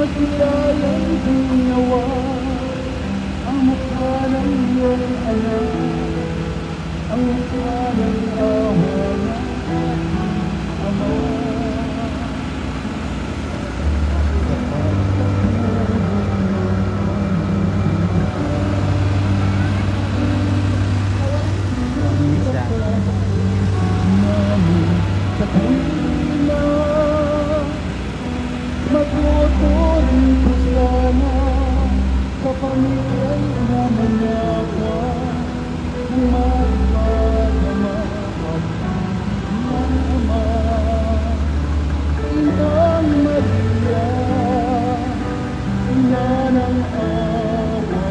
Makilalang ginawa ang mukha ng iyong anak, ang mukha ng awa ng ating Ama. Sa tuwina, matutuloy ko sana sa pamilya'y namanyawa ng magpadama ng Ama. Inang Maria, ina ng awa,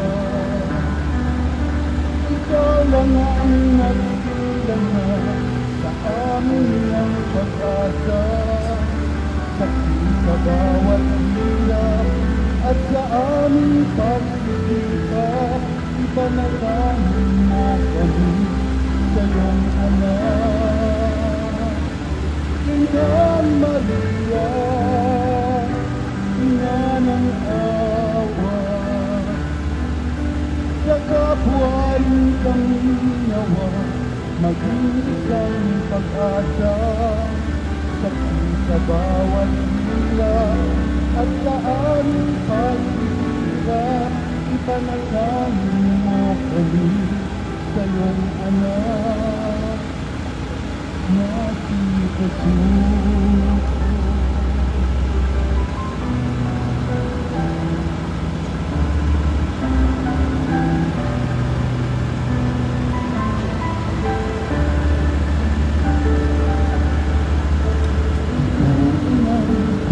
ikaw lang ang nagsilang na sa amin ng pag-asa, saksi sa bawat hirap at sa aming pagsisikap, ipanalangin mo kami sa iyong anak. Inang Maria, ina ng awa, sa kapwain kami nawa, maging isang pag-asa, saksi sa bawat hirap at sa aming pagsisikap, ipanalangin mo kami sa iyong anak na si Jesus.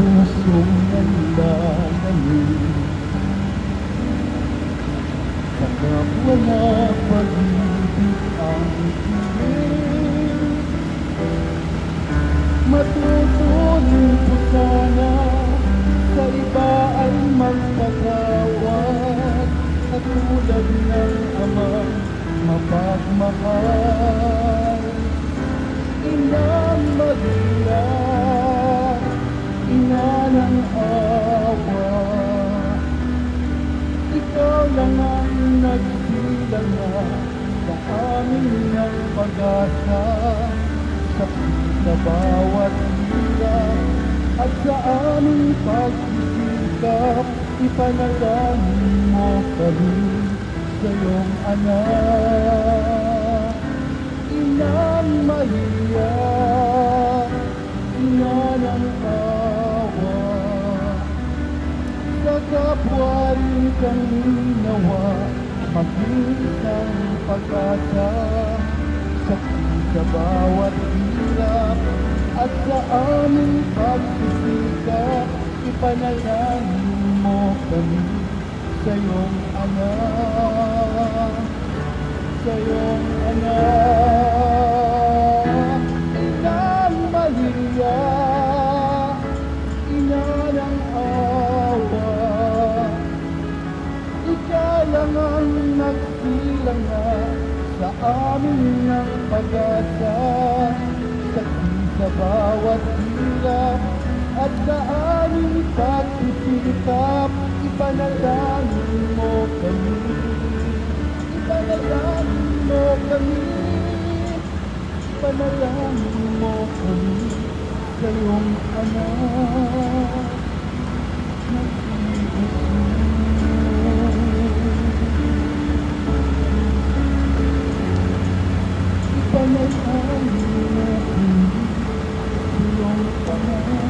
Pusong nandalamin sa kapwa na pag-ibig ang piling, matutunin ko sana sa iba ay magpatawad, at tulad ng Amang mapagmahal. Inang Maria, ina ng awa, ikaw lang ang nagsilang na sa amin ng pag-asa, saksi sa bawat hirap at sa aming pagsisikap, ipanalangin mo kami sa iyong anak. Inang Maria, ina ng awa, sa kapwa rin kami nawa, maging isang pag-asa, saksi sa bawat hirap at sa aming pagsisikap, ipanalangin mo kami sa iyong anak, sa iyong anak. Inang Maria, ina ng awa, ikaw lang ang nagsilang na sa amin ng pag-asa, saksi sa bawat hirap at sa aming pagsisikap, ipanalangin mo kami, ipanalangin mo kami, ipanalangin mo kami sa iyong anak na si Jesus. Ipanalangin mo kami sa iyong anak.